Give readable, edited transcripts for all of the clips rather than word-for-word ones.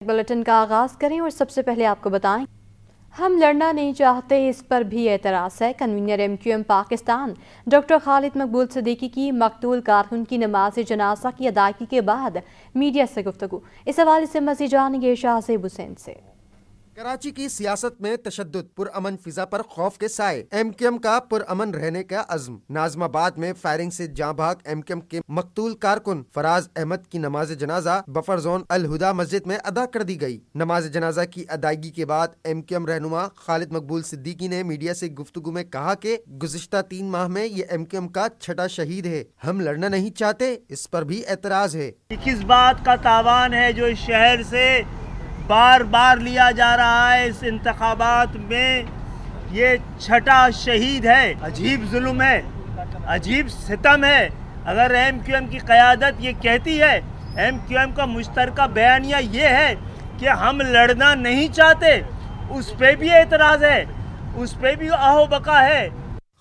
Bulletin का आगाज करें और सबसे पहले आपको बताएं, हम लड़ना नहीं चाहते, इस पर भी एतराज है। Convener MQM Pakistan doctor Khalid मकबूल सिद्दीकी की मकतूल कारकुन की नमाज जनाजा की अदायगी के बाद मीडिया से गुफ्तगू। इस हवाले से मज़ीद जानेंगे शाहज़ेब हुसैन से। कराची की सियासत में तशद्दुद, पुरअमन फिजा पर खौफ के साए, MQM का पुरअमन रहने का अज़्म। नाज़माबाद में फायरिंग से जाँ भाग MQM के मकतूल कारकुन फराज अहमद की नमाज जनाजा बफर जोन अल हुदा मस्जिद में अदा कर दी गई। नमाज जनाजा की अदायगी के बाद MQM रहनुमा खालिद मकबूल सिद्दीकी ने मीडिया से गुफ्तगू में कहा कि गुज़िश्ता 3 माह में ये MQM का छठा शहीद है। हम लड़ना नहीं चाहते, इस पर भी एतराज है। किस बात का तावान है जो इस शहर से बार बार लिया जा रहा है। इस इंतखाबात में ये छठा शहीद है। अजीब जुल्म है, अजीब सितम है। अगर MQM की क़यादत ये कहती है, MQM का मुश्तरका बयानिया ये है कि हम लड़ना नहीं चाहते, उस पे भी एतराज़ है, उस पे भी आहो बका है।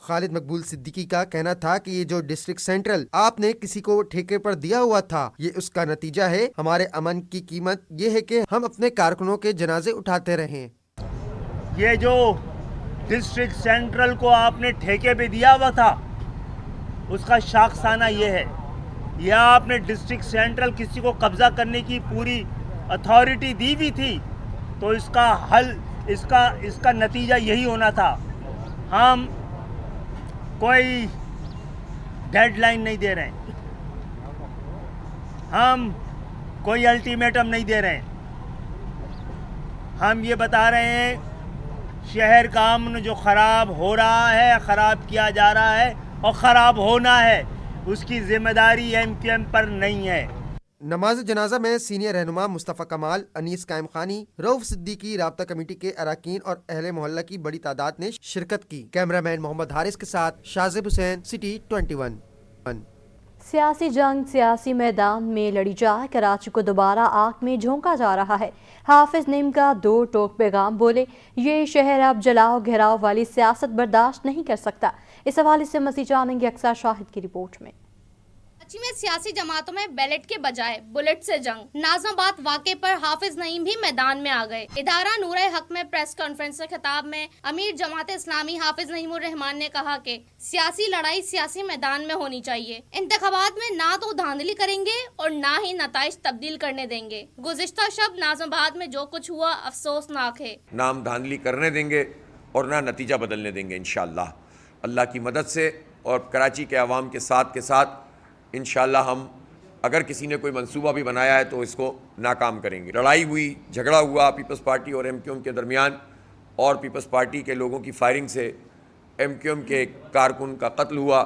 खालिद मकबूल सिद्दीकी का कहना था कि ये जो डिस्ट्रिक्ट सेंट्रल आपने किसी को ठेके पर दिया हुआ था, ये उसका नतीजा है। हमारे अमन की कीमत ये है कि हम अपने कारकुनों के जनाजे उठाते रहें। ये जो डिस्ट्रिक्ट सेंट्रल को आपने ठेके पे दिया हुआ था, उसका शाखसाना ये है, यह आपने डिस्ट्रिक्ट सेंट्रल किसी को कब्जा करने की पूरी अथॉरिटी दी हुई थी, तो इसका हल, इसका नतीजा यही होना था। हम कोई डेडलाइन नहीं दे रहे हैं, हम कोई अल्टीमेटम नहीं दे रहे हैं। हम ये बता रहे हैं शहर का अमन जो ख़राब हो रहा है, ख़राब किया जा रहा है और ख़राब होना है, उसकी ज़िम्मेदारी MQM पर नहीं है। नमाज जनाजा में सीनियर रहनुमा मुस्तफ़ा कमाल, अनीस कायम खानी, रऊफ सिद्दीकी, राब्ता कमेटी के अरकान और अहले मोहल्ला की बड़ी तादाद ने शिरकत की। कैमरामैन मोहम्मद हारिस के साथ शाहज़ेब हुसैन, सिटी 21। सियासी जंग सियासी मैदान में लड़ी जाए, कराची को दोबारा आग में झोंका जा रहा है। हाफिज नईम का 2 टोक पैगाम, बोले ये शहर अब जलाओ घेराव वाली सियासत बर्दाश्त नहीं कर सकता। इस हवाले से मज़ीद जानेंगे अक्सर शाहिद की रिपोर्ट में। कराची में सियासी जमातों में बैलेट के बजाय बुलेट से जंग। नाज़माबाद वाक़े पर हाफिज नईम भी मैदान में आ गए। इदारा नूर हक में प्रेस कॉन्फ्रेंस से खिताब में अमीर जमात इस्लामी हाफिज नईमुर रहमान ने कहा कि सियासी लड़ाई सियासी मैदान में होनी चाहिए। इंतखाबात में ना तो धांधली करेंगे और ना ही नताइज तब्दील करने देंगे। गुज़िश्ता शब नाज़माबाद में जो कुछ हुआ अफसोसनाक है। ना हम धांधली करने देंगे और ना नतीजा बदलने देंगे इंशाअल्लाह। अल्लाह की मदद से और कराची के अवाम के साथ इंशाअल्लाह हम अगर किसी ने कोई मंसूबा भी बनाया है तो इसको नाकाम करेंगे। लड़ाई हुई, झगड़ा हुआ पीपल्स पार्टी और MQM के दरमियान, और पीपल्स पार्टी के लोगों की फायरिंग से MQM के कारकुन का कत्ल हुआ।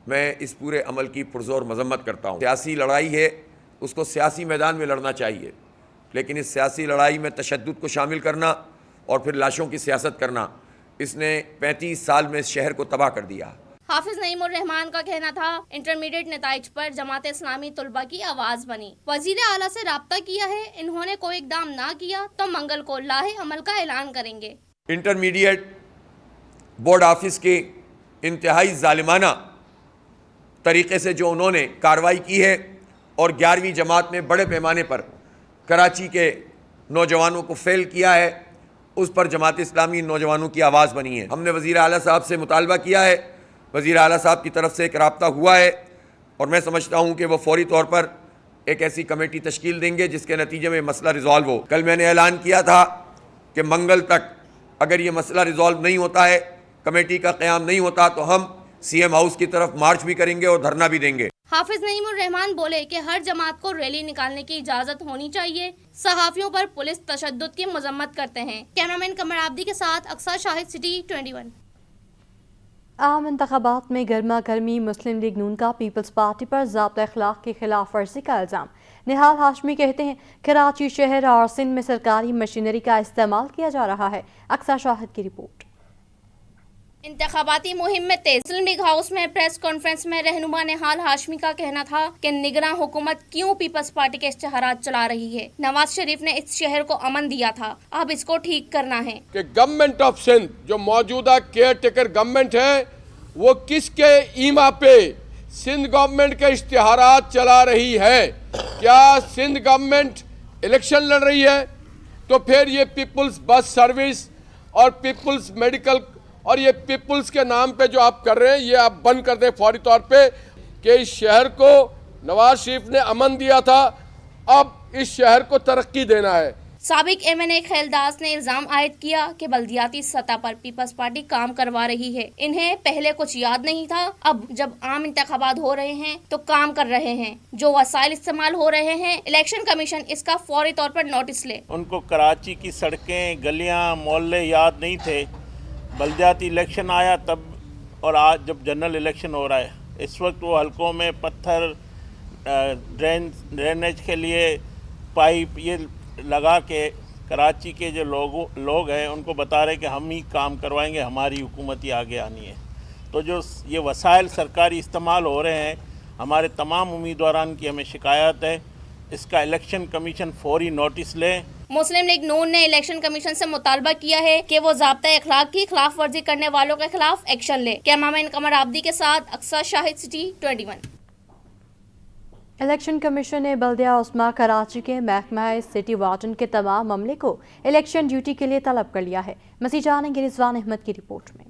मैं इस पूरे अमल की पुरज़ोर मजम्मत करता हूँ। सियासी लड़ाई है, उसको सियासी मैदान में लड़ना चाहिए, लेकिन इस सियासी लड़ाई में तशद्दुद को शामिल करना और फिर लाशों की सियासत करना, इसने 35 साल में इस शहर को तबाह कर दिया। हाफिज नईमुर रहमान का कहना था इंटरमीडिएट नताइज पर जमात इस्लामी तुलबा की आवाज बनी। वजीर आला से राब्ता किया है, इन्होंने कोई इकदाम ना किया तो मंगल को लाहे अमल का ऐलान करेंगे। इंटरमीडिएट बोर्ड ऑफिस के इंतहाई जालिमाना तरीके से जो उन्होंने कार्रवाई की है और 11वीं जमात में बड़े पैमाने पर कराची के नौजवानों को फेल किया है, उस पर जमात इस्लामी नौजवानों की आवाज़ बनी है। हमने वज़ीर आला साहब से मुतालबा किया है, वज़ीर आला साहब की तरफ से एक राब्ता हुआ है और मैं समझता हूँ कि वो फौरी तौर पर एक ऐसी कमेटी तश्कील देंगे जिसके नतीजे में मसला रिजॉल्व हो। कल मैंने ऐलान किया था कि मंगल तक अगर ये मसला रिजॉल्व नहीं होता है, कमेटी का क़याम नहीं होता, तो हम CM हाउस की तरफ मार्च भी करेंगे और धरना भी देंगे। हाफिज नईमुर रहमान बोले कि हर जमात को रैली निकालने की इजाजत होनी चाहिए। सहाफियों पर पुलिस तशद्दुद की मजम्मत करते हैं। कैमरामैन कमर आब्दी के साथ अक्सर शाहिद, सिटी 21। आम इंतखाबात में गर्मा गर्मी, मुस्लिम लीग नून का पीपल्स पार्टी पर ज़ाब्ता अखलाक की खिलाफ वर्जी का इल्ज़ाम। निहाल हाशमी कहते हैं कराची शहर और सिंध में सरकारी मशीनरी का इस्तेमाल किया जा रहा है। अक्सर शाहिद की रिपोर्ट। इंतखाबाती मुहिम में तेज। मुस्लिम लीग हाउस में प्रेस कॉन्फ्रेंस में रहनुमा निहाल हाशमी का कहना था कि निगरान हुकूमत क्यों पीपल्स पार्टी के इश्तिहारात चला रही है। नवाज शरीफ ने इस शहर को अमन दिया था, अब इसको ठीक करना है। कि गवर्नमेंट ऑफ सिंध जो मौजूदा केयर टेकर गवर्नमेंट है, वो किसके ईमा पे सिंध गवर्नमेंट के इश्तिहारात चला रही है। क्या सिंध गवर्नमेंट इलेक्शन लड़ रही है? तो फिर ये पीपल्स बस सर्विस और पीपल्स मेडिकल और ये पीपल्स के नाम पे जो आप कर रहे हैं, ये आप बंद कर दें फौरी तौर पे कि इस शहर को नवाज शरीफ ने अमन दिया था, अब इस शहर को तरक्की देना है। साबिक MNA खैलदास ने इल्जाम आयद किया कि बल्दियाती सतह पर पीपल्स पार्टी काम करवा रही है। इन्हें पहले कुछ याद नहीं था, अब जब आम इंतखाबात हो रहे हैं तो काम कर रहे हैं। जो वसाइल इस्तेमाल हो रहे हैं, इलेक्शन कमीशन इसका फौरी तौर पर नोटिस ले। उनको कराची की सड़कें, गलियां, मोहल्ले याद नहीं थे। बल्दियाती इलेक्शन आया तब, और आज जब जनरल इलेक्शन हो रहा है, इस वक्त वो हलकों में पत्थर, ड्रेनेज के लिए पाइप ये लगा के कराची के जो लोग हैं उनको बता रहे कि हम ही काम करवाएंगे, हमारी हुकूमत ही आगे आनी है। तो जो ये वसाइल सरकारी इस्तेमाल हो रहे हैं, हमारे तमाम उम्मीदवारान की हमें शिकायत है, इसका इलेक्शन कमीशन फौरी नोटिस ले। मुस्लिम लीग नून ने इलेक्शन कमीशन से मुतालबा किया है कि वो ज़ाब्ता अखलाक की खिलाफ वर्जी करने वालों के खिलाफ एक्शन ले। कैमरामैन कमर आबदी के साथ अक्सर शाहिद, सिटी 21। इलेक्शन कमीशन ने बल्दिया उस्मा कराची के महकमा सिटी वार्डन के तमाम अमले को इलेक्शन ड्यूटी के लिए तलब कर लिया है। मज़ीद जानेंगे रिजवान अहमद की रिपोर्ट में।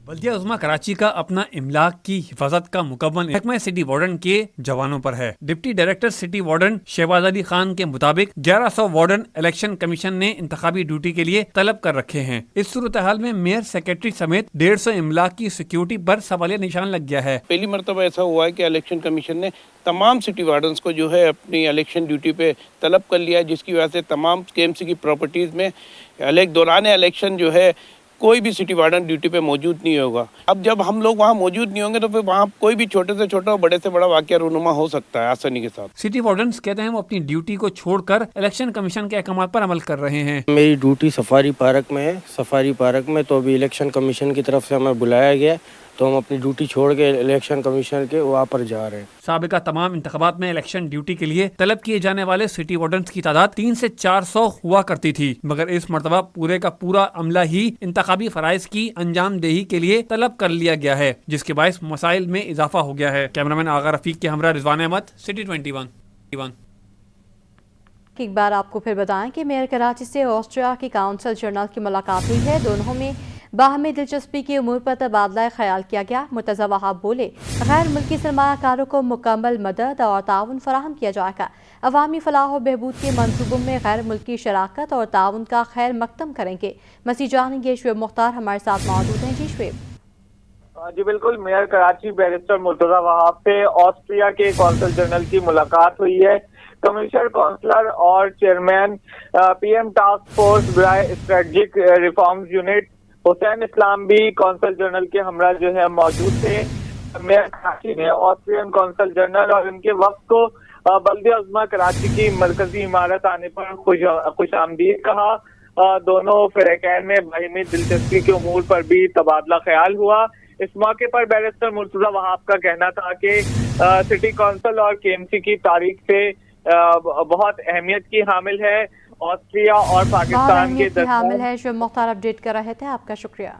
बल्दिया उस्मा कराची का अपना इमलाक की हिफाजत का मुकम्मल महकमा सिटी वार्डन के जवानों पर है। Deputy director city warden Shahbaz Ali Khan के मुताबिक 1100 वार्डन इलेक्शन कमीशन ने इंतखाबी ड्यूटी के लिए तलब कर रखे हैं। इस सूरत हाल में मेयर, सेक्रेटरी समेत 150 इमलाक की सिक्योरिटी पर सवालिया निशान लग गया है। पहली मरतबा ऐसा हुआ है कि इलेक्शन कमीशन ने तमाम सिटी वार्डन्स को जो है अपनी इलेक्शन ड्यूटी पे तलब कर लिया है, जिसकी वजह से तमाम KMC की प्रॉपर्टीज़ में दौरान इलेक्शन जो है कोई भी सिटी वार्डन ड्यूटी पे मौजूद नहीं होगा। अब जब हम लोग वहाँ मौजूद नहीं होंगे तो फिर वहाँ कोई भी छोटे से छोटा और बड़े से बड़ा वाकया रूनुमा हो सकता है आसानी के साथ। सिटी वार्डन्स कहते हैं वो अपनी ड्यूटी को छोड़कर इलेक्शन कमीशन के अहकाम पर अमल कर रहे हैं। मेरी ड्यूटी सफारी पार्क में है। सफारी पार्क में तो अभी इलेक्शन कमीशन की तरफ से हमें बुलाया गया, तो हम अपनी ड्यूटी छोड़ के इलेक्शन कमीशन के वहाँ पर जा रहे हैं। साबिका तमाम इंतखाबात में इलेक्शन ड्यूटी के लिए तलब किए जाने वाले सिटी वार्डन्स की तादाद 300 से 400 हुआ करती थी, मगर इस मरतबा पूरे का पूरा अमला ही इंतखाबी फराइज की अंजामदेही के लिए तलब कर लिया गया है, जिसके बायस मसाइल में इजाफा हो गया है। कैमरामैन आगा रफीक के हमरा रिजवान अहमद, सिटी 21। एक बार आपको फिर बताएं कि मेयर कराची से ऑस्ट्रिया की काउंसिल जनरल की मुलाकात हुई है। दोनों में बाहमी दिलचस्पी की उमूर पर तबादला ख्याल किया गया। मुर्तज़ा वहाब बोले, गैर मुल्की सरमायाकारों को मुकम्मल मदद और ताउन फराहम किया जाएगा। अवामी फलाह और बहबूद के मनसूबों में गैर मुल्की शराकत और ताउन का खैर मकदम करेंगे। मज़ीद जानेंगे शुएब मुख्तार हमारे साथ मौजूद हैं। जी शुएब। जी बिल्कुल, मेयर कराची बैरिस्टर मुर्तज़ा वहाब से ऑस्ट्रिया के कौंसल जनरल की मुलाकात हुई है। कमिश्नर काउंसलर और चेयरमैन PM टास्क फोर्स बराए strategic reforms unit Hussain Islam भी कौंसल जनरल के हमरा जो है मौजूद थे। मेयर कराची ने ऑस्ट्रियन कौंसल जनरल और उनके वक्त को बल्दिया उज़्मा कराची की मरकजी इमारत आने पर खुश आमदीद कहा। दोनों फ़रीक़ैन में बाहिमी दिलचस्पी के उमूर पर भी तबादला ख्याल हुआ। इस मौके पर बैरिस्टर मुर्तज़ा वहाब का कहना था कि सिटी काउंसिल और KMC की तारीख से बहुत अहमियत की हामिल है। ऑस्ट्रिया और पाकिस्तान के हामिल है। शुएब मुख्तार अपडेट कर रहे थे, आपका शुक्रिया।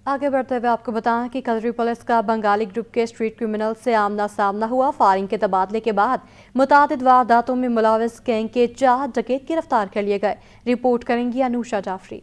आगे बढ़ते हुए आपको बताएं कि कलरी पुलिस का बंगाली ग्रुप के स्ट्रीट क्रिमिनल से आमना सामना हुआ। फायरिंग के तबादले के बाद मुतादिद वारदातों में मुलविस गैंग के 4 डकैत गिरफ्तार कर लिए गए। रिपोर्ट करेंगी अनुषा जाफरी।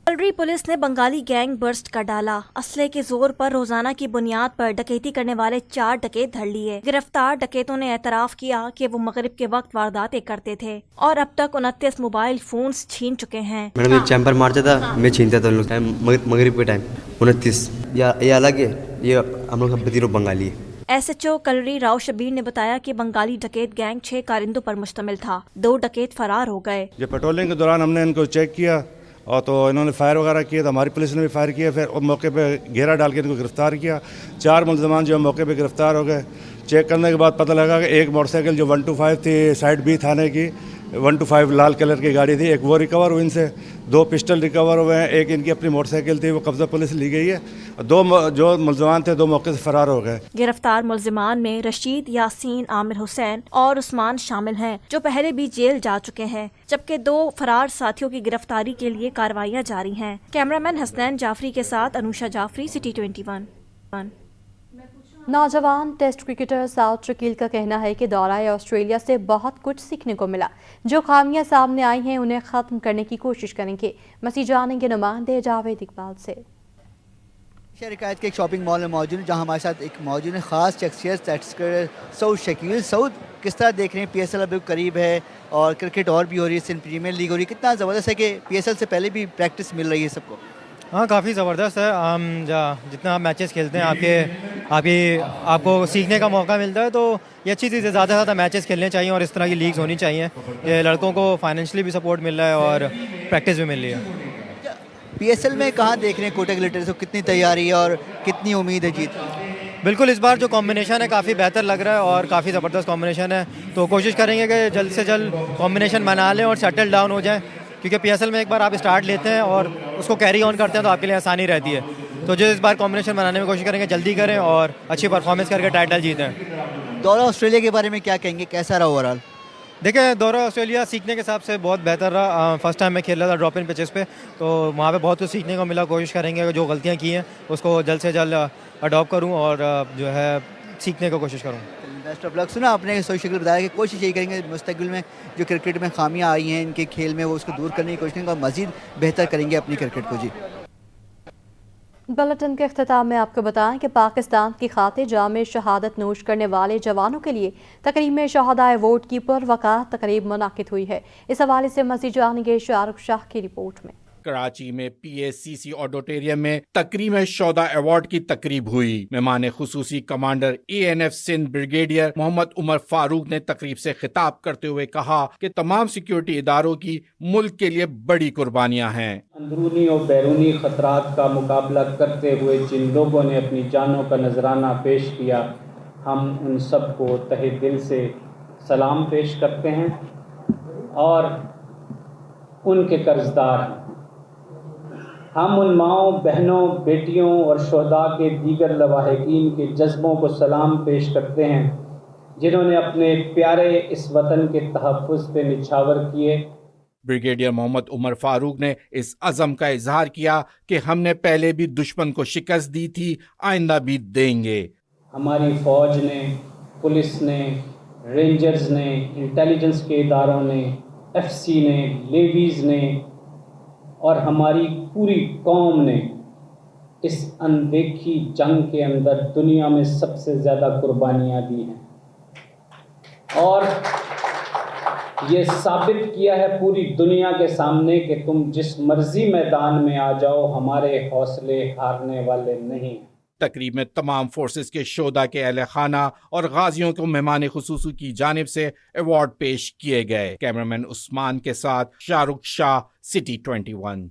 कलरी पुलिस ने बंगाली गैंग बर्स्ट कर डाला। असले के जोर पर रोजाना की बुनियाद पर डकैती करने वाले 4 डकैत धर लिए। गिरफ्तार डकैतों ने एतराफ किया कि वो मगरिब के वक्त वारदातें करते थे और अब तक 29 मोबाइल फोन्स छीन चुके हैं। मैडम, ये चैम्पर मारता था, मैं छीनता था उन लोग मगरिब के टाइम। 29 ये अलग है, ये हम लोग सब बंगाली है। SHO कलरी राव शबीर ने बताया कि बंगाली डकैत गैंग 6 कारिंदों पर मुश्तमिल था। 2 डकैत फरार हो गए। जब पेट्रोलिंग के दौरान हमने इनको चेक किया और तो इन्होंने फायर वगैरह किया, तो हमारी पुलिस ने भी फायर किया। फिर मौके पे घेरा डाल के इनको गिरफ्तार किया। 4 मुलजमान जो मौके पे गिरफ्तार हो गए। चेक करने के बाद पता लगा कि एक मोटरसाइकिल जो 125 थी साइड B थाने की 125 लाल कलर की गाड़ी थी, एक वो रिकवर हुई इनसे। 2 पिस्टल रिकवर हुए हैं। एक इनकी अपनी मोटरसाइकिल थी, वो कब्जा पुलिस ली गई है। 2 जो मुलजमान थे 2 मौके से फरार हो गए। गिरफ्तार मुलजिमान में रशीद, यासीन, आमिर हुसैन और उस्मान शामिल हैं, जो पहले भी जेल जा चुके हैं, जबकि 2 फरार साथियों की गिरफ्तारी के लिए कार्रवाइयां जारी हैं। कैमरामैन हसनैन जाफरी के साथ अनुषा जाफरी, सिटी 21। नौजवान टेस्ट क्रिकेटर साउथ शकील का कहना है कि दौरा ऑस्ट्रेलिया से बहुत कुछ सीखने को मिला। जो खामियां सामने आई हैं उन्हें ख़त्म करने की कोशिश करेंगे। मसीह जानेंगे नुमाइंदे जावेद इकबाल से। शहर के एक शॉपिंग मॉल में मौजूद है, जहाँ हमारे साथ एक मौजूद है ख़ास शख्सियत सऊद शकील। सऊद, किस तरह देख रहे हैं PSL अब करीब है और क्रिकेट और भी हो रही है, सिंध प्रीमियर लीग हो रही है, कितना ज़बरदस्त है कि PSL से पहले भी प्रैक्टिस मिल रही है सबको? हाँ, काफ़ी ज़बरदस्त है। हम जितना आप मैचेस खेलते हैं आपको सीखने का मौका मिलता है, तो ये अच्छी चीज़ है। ज़्यादा से ज़्यादा मैचेस खेलने चाहिए और इस तरह की लीग्स होनी चाहिए। ये लड़कों को फाइनेंशियली भी सपोर्ट मिल रहा है और प्रैक्टिस भी मिल रही है। PSL में कहाँ देख रहे हैं कोटक लिटरेस को, कितनी तैयारी है और कितनी उम्मीद है जीत? बिल्कुल, इस बार जो कॉम्बिनेशन है काफ़ी बेहतर लग रहा है और काफ़ी ज़बरदस्त कॉम्बिनेशन है, तो कोशिश करेंगे कि जल्द से जल्द कॉम्बिनेशन बना लें और सेटल डाउन हो जाए, क्योंकि PSL में एक बार आप स्टार्ट लेते हैं और उसको कैरी ऑन करते हैं तो आपके लिए आसानी रहती है। तो जो इस बार कॉम्बिनेशन बनाने में कोशिश करेंगे जल्दी करें और अच्छी परफॉर्मेंस करके टाइटल जीतें। दौरा ऑस्ट्रेलिया के बारे में क्या कहेंगे, कैसा रहा ओवरऑल? देखिए, दौरा ऑस्ट्रेलिया सीखने के हिसाब से बहुत बेहतर रहा। फर्स्ट टाइम मैं खेल रहा था ड्रॉप इन पिचेस पे, तो वहाँ पे बहुत कुछ सीखने को मिला। कोशिश करेंगे कि जो गलतियाँ की हैं उसको जल्द से जल्द अडॉप्ट करूँ और जो है सीखने की कोशिश करूँ। Best of luck. सुना आपने सोशल शकील बताया कि कोशिश यही करेंगे मुस्तकबिल में जो क्रिकेट में खामियां आई हैं इनके खेल में, वो उसको दूर करने की कोशिश करेंगे और मज़ीद बेहतर करेंगे अपनी क्रिकेट को। जी, बुलेटिन के अख्ताम में आपको बताएं कि पाकिस्तान की खातिर जाम शहादत नोश करने वाले जवानों के लिए तकरीब में शहादा अवार्ड की पुरवक़ात तकरीब मुनाकिद हुई है। इस हवाले से मज़ीद जानेंगे शाहरुख शाह की रिपोर्ट में। कराची में PACC ऑडिटोरियम में तकरीब शौदा अवार्ड की तकरीब हुई। मेहमान खुसूसी commander ANF Sindh brigadier Mohammad Umar Farooq ने तकरीब से खिताब करते हुए कहा कि तमाम सिक्योरिटी इदारों की मुल्क के लिए बड़ी कुर्बानियां हैं। अंदरूनी और बैरूनी खतरात का मुकाबला करते हुए जिन लोगों ने अपनी जानों का नजराना पेश किया, हम उन सब को तहे दिल से सलाम पेश करते हैं और उनके कर्जदार हैं। हम उन माओं, बहनों, बेटियों और शोहदा के दीगर लवाहिकीन के जज्बों को सलाम पेश करते हैं जिन्होंने अपने प्यारे इस वतन के तहफ़्फ़ुज़ पे निछावर किए। ब्रिगेडियर मोहम्मद उमर फारूक ने इस अज़म का इजहार किया कि हमने पहले भी दुश्मन को शिकस्त दी थी, आइंदा भी देंगे। हमारी फ़ौज ने, पुलिस ने, रेंजर्स ने, इंटेलिजेंस के इदारों ने, FC ने, लेवीज़ ने और हमारी पूरी कौम ने इस अनदेखी जंग के अंदर दुनिया में सबसे ज़्यादा कुर्बानियाँ दी हैं और ये साबित किया है पूरी दुनिया के सामने कि तुम जिस मर्जी मैदान में आ जाओ, हमारे हौसले हारने वाले नहीं। तकरीब में तमाम फोर्सेस के शोदा के अहले खाना और गाजियों को मेहमान खुसूसी की जानिब से अवार्ड पेश किए गए। कैमरामैन उस्मान के साथ शाहरुख शाह, सिटी 21।